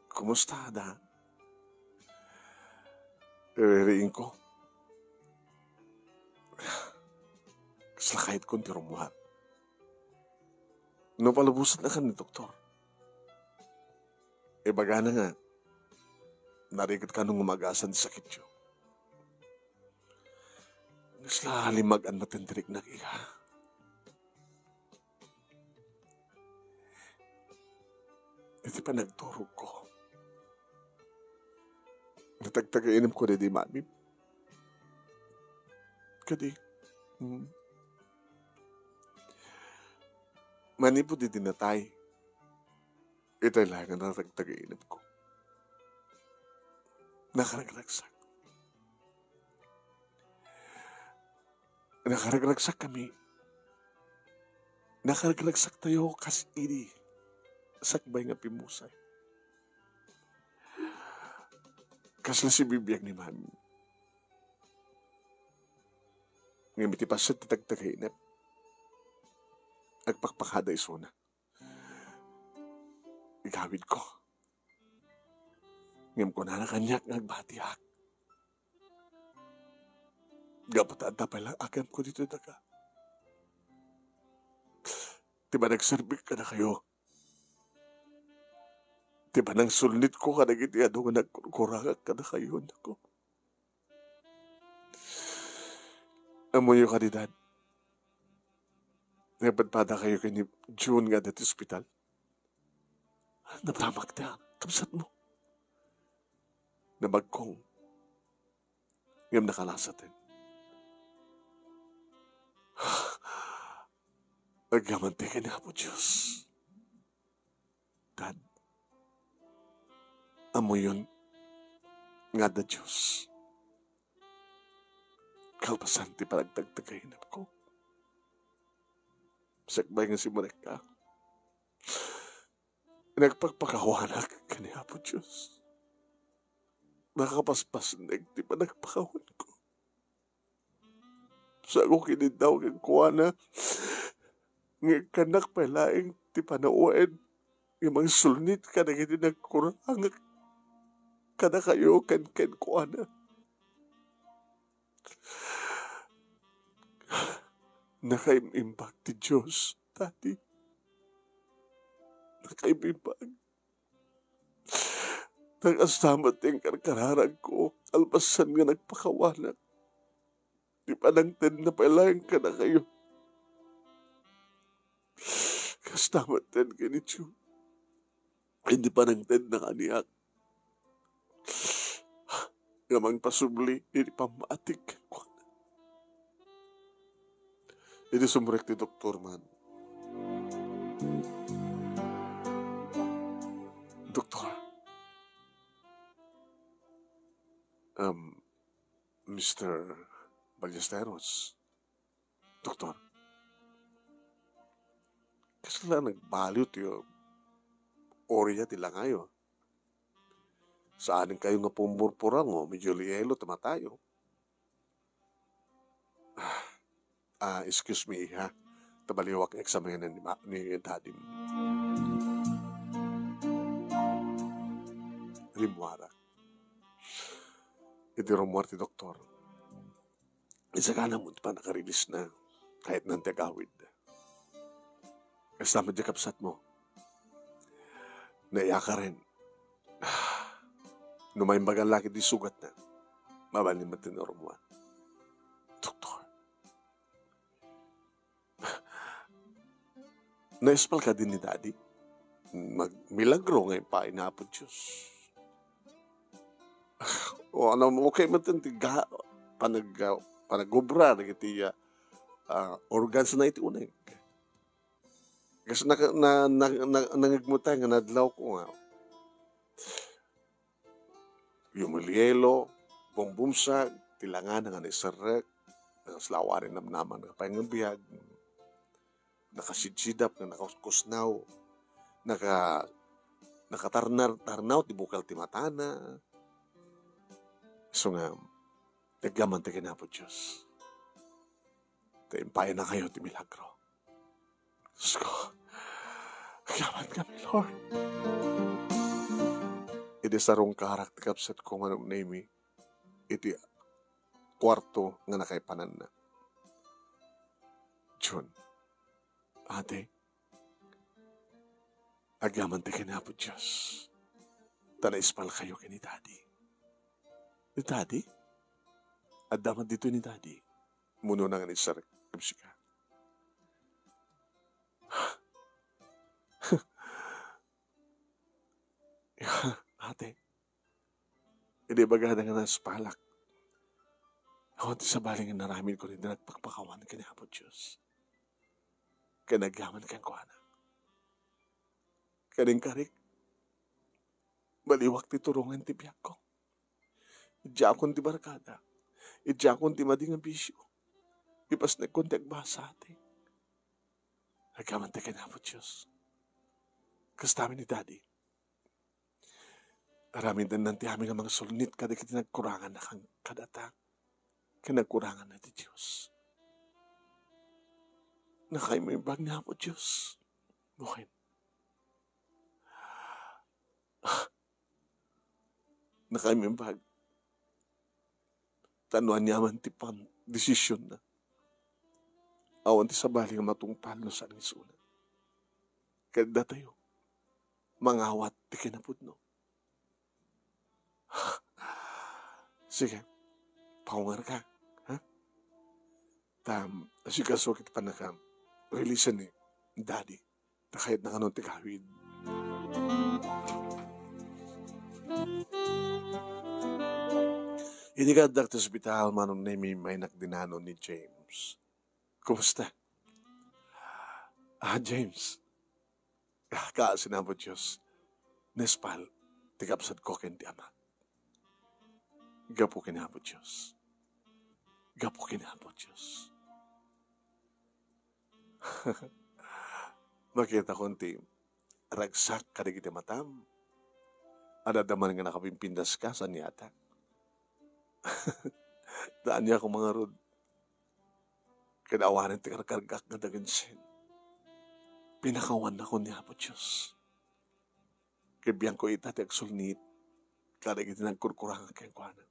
kumusta, da? Ririin ko. Kaslakait kong tirumuhan. No palabusan na ka ni doktor. E baga na nga, narikot ka nung umagasan sa sakit yun. Naslalimag ang matindirik na iya. Iti pa nagturog ko. Natagtagainom ko na di mami. Kadi. Mani po di dinatay. Ito'y lang ang natagtagainom ko. Nakaragraksak. Nakaragraksak kami. Nakaragraksak tayo kasi ini. Sakbay nga pimusay. Kasla si bibiyag ni mami. Ngayon mitipasat titagtagainap. Agpakpakada isuna. Igawid ko. Ngayon ko na nakanyak nagbatiak. Gapata pala agam ko dito daga. Diba nagserbik ka na kayo? Diba nang sulit ko ka nagiti ano nga nagkurangak ka na kayo nako. Amoy yung kandidat. Napadpada kayo kay ni June nga dati hospital. Napamak na. Kamsat mo. Nabagkong. Ngayong nakalasatin. Naggamante ka na po, Diyos. Dad. Amo yun nga da Diyos. Kalpasan ti palagtagtagahinap ko. Sakbay nga si Mareka. Nagpagpakawanak ka niya po Diyos. Nakapaspas na ti pa nagpakawan ko. Sa ako kinidaw ng kuwana. Ng kanak palaing ti panauan. Yung mga sulnit ka na gini nagkurang. Kada kayo kan kuana. Nakaimbag ti Diyos, Daddy. Nakaimbag. Nag-asamat yung karkararag ko. Albasan nga nagpakawanak. Di pa nang ten na palayan ka na kayo. Kastamat ten ka ni Diyo. Hindi pa nang ten na kaniyak. Gamang pasubli, hindi pa maatik ko. Hindi sumurek ni Doktor man. Doktor. Mr. Ballesteros. Doktor. Kasi lang nagbalot yung orya tila ngayon. Saan kayo nga pumurpurang o medyo lielo tamatayo. Excuse me ha. Tabaliwak ang eksamenan ni Daddy. Rimwara. Iti rumwar ti doktor. Isa ka na mo pa nakarilis na kahit nang tagawid. Kasama di kapsat mo. Naiya ka rin. Numayang bagang laki di sugat na. Mabalin mo tinurumuan. Doktor. Naispal ka din ni Daddy. Magmilagro ngayon pa inapod Diyos. O ano mo, okay man tintiga, panagubra, nagiti organs na iti unay. Kasi nangagmutay nga nadlaw ko nga. Yung milielo, bumbumsag, tilangan nga naisarek, nakaslawarin naman nga pahingang biyag, nakasidsidap, nakakusnaw, nakatarnaw, tibukal timatana. So nga, naglaman tayo na po Diyos. Taimpayan na kayo, ti milagro. So, naglaman kami, Lord. Iti sarong karakter kapsat ko manong name iti kwarto nga nakaipanan na. John, ate, agyaman tayo na po Diyos. Tanaispal kayo kay ni Daddy. Ni Daddy? Adaman dito ni Daddy. Muno na nga ni Sir Kapsika. Ate, hindi baga na nga naspalak. Ako ti sa baling nga naramin ko rin na nagpakpakawan ka niya po Diyos. Kanagaman kang kuhana. Kaning karik, baliwak ti turungan ti biyak ko. Idya akong ti barkada. Idya akong ti mading ambisyo. Ipas na konti agbasa ate. Nagaman ti ka niya po Diyos. Kastamin ni Daddy. Aramin din nanti aming mga sulnit kada kita nagkurangan na kang kadata. Kinagkurangan na ti Diyos. Nakay mo yung bag niya po Diyos. Bukin. Nakay mo yung bag. Tanuan niya man ti pang desisyon na. Awan ti sabali nga matungpal no sa nisuna. Kada tayo. Mangawat ti kinapod no. Sige, paungar ka, ha? Asikasokit pa na ka, release ni Daddy, na kahit na kanong tikawid. Hindi ka Dr. Hospital, manong name may nakdinano ni James. Kumusta? James. Kaasin na po Diyos. Nespal, tikapsad ko kendi amat. Gapo kinapot Diyos. Gapo kinapot Diyos. Makita ko ti ragsak kadigiti matam. Adadaman nga nakapimpindas ka sa niyata. Daan niya akong mga rod. Kadawanan ti karkargak na dagansin. Pinakawan na ko niya po Diyos. Kibiyang ko ita ti agsulnit. Kadigiti nagkurkurang kayang kuhanan.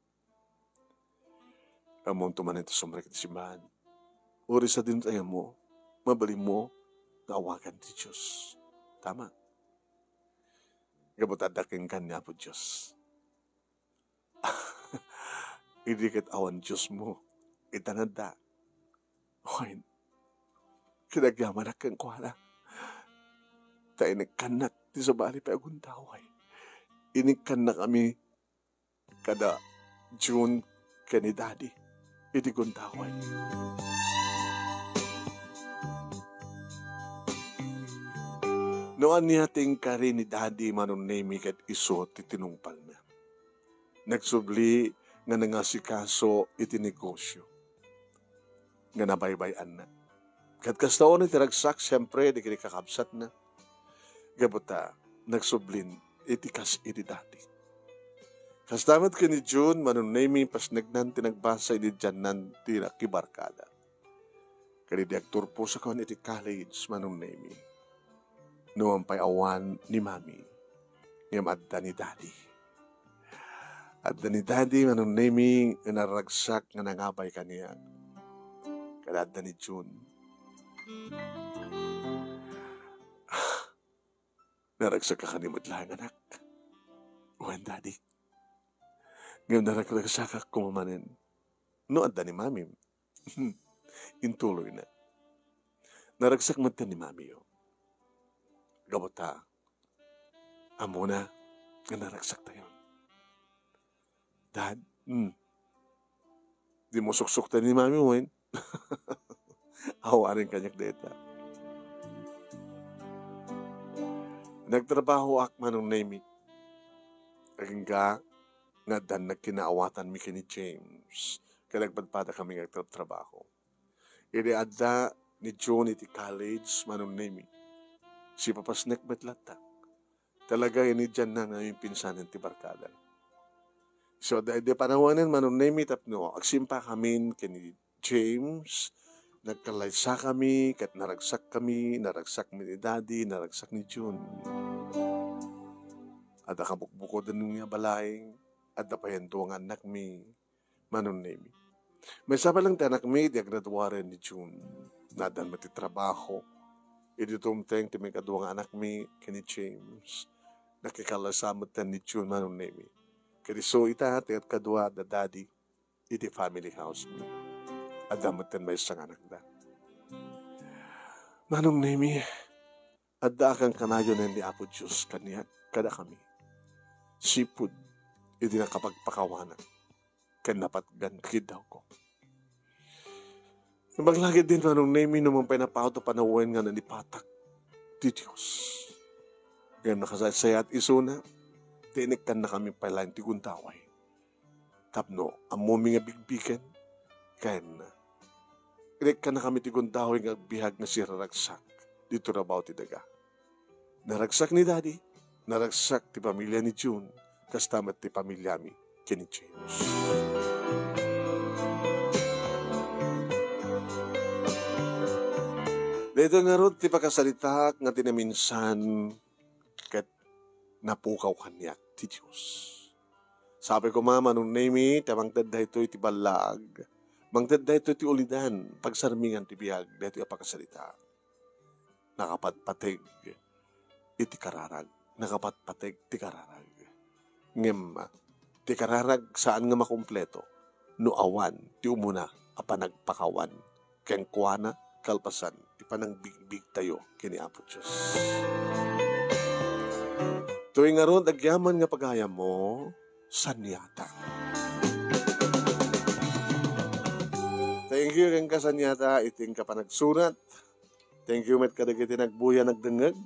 Amon tuman ito sumrek ti simbahan. Uri sa din tayo mo, mabali mo, naawagan ti Diyos. Tama. Gabot adaking kanya po Diyos. Idikit awan Diyos mo, itananda. Okay. Kinagyaman akang kuhala. Tayo nagkanak ti sa bali pa aguntaway. Inikan na kami kada June kani Daddy. Iti guntaway. Noan niya ting kari ni Daddy manon nemi kat iso ti tinungpal na. Nagsubli nga nangasikaso iti negosyo. Nga nabaybayan na. Kat kastaon iti ragsak, siyempre, di kini kakabsat na. Gabuta, nagsublin iti kas iti Daddy. Kastamat ka ni June, manunaymi pas nagnan tinagbasa iti dyanan tinakibarkada. Kani di agturpo sa kawan iti college, manunaymi. Noong pay awan ni Mami, ngam adda ni Daddy. Adda ni Daddy, manunaymi, naragsak nga nangabay kaniya. kadada ni June. Naragsak ka kanimot lang, anak. Uwan, daddy. Ngayon naragsak ka kumamanin. No, adda ni mami. Intuloy na. Naragsak man ni mami yo. Gabota. Amo na. Nga naragsak tayo. Dad, di mo suksok ni mami mo, awarin kanyak deta. Nagtrabaho ak manong name kaging nga dan nagkinaawatan mi kini James. Kaya nagpadpada kami nagtrabaho. Iri adda ni John iti college manong name. Si papasnek betlata. Talaga ini dyan na yung pinsanan ti barkada. So, de panawanan manong name tapno. Agsimpa kami kini James. Nagkalaysa kami, kat naragsak kami, naragsak mi ni Daddy, naragsak ni June. At akabukbuko din nga balay, at napayanto ang anak mi, manon name. May saba lang anak mi, di graduaren ni June. Nadan matitrabaho. Iditumteng ti may kaduang anak mi, kini James. Nakikalasamot tan ni June, manon name. Kaya so ita, at kadua da Daddy, iti family house mi. At damutin may isang anak da. Manong nemi, at da kang kanayo na ni Apo Diyos kaniya, kada kami. Sipud, hindi na kapagpakawanan. Kaya napat gandakid daw ko. Maglagi din manong nemi naman pinapato panawain nga na nipatak di Diyos. Kaya nakasaya at isuna, tinik ka na kami pala yung tiguntaway. Tapno, amumi nga bigbigan, kaya na. Inek ka na kami tigundahoy ng bihag na si Raragsak dito na bao ti daga. Naragsak ni Daddy, naragsak ti pamilya ni June, kastamat ti pamilya mi kini James. Dito nga ron ti pagkasalita nga tinaminsan kat napukaw kanya ti Diyos. Sabi ko mama nung name tamang tanda ito iti balag. Mangtad da ito ti ulidan, pagsarmingan ti biyag, da ito apakasalita. Nakapatpatig iti kararag. Nakapatpatig ti kararag. Ngem, ti kararag saan nga makumpleto, no awan, ti umuna, apanagpakawan, keng kuana, kalpasan, ti panangbigbig tayo, kini Apo Diyos. Tuwing nga ron, agyaman nga pagaya mo, sanyata. Thank you kang kasanyata, iting ka pa nagsurat. Thank you met kadagiti nagbuya nagdengeg.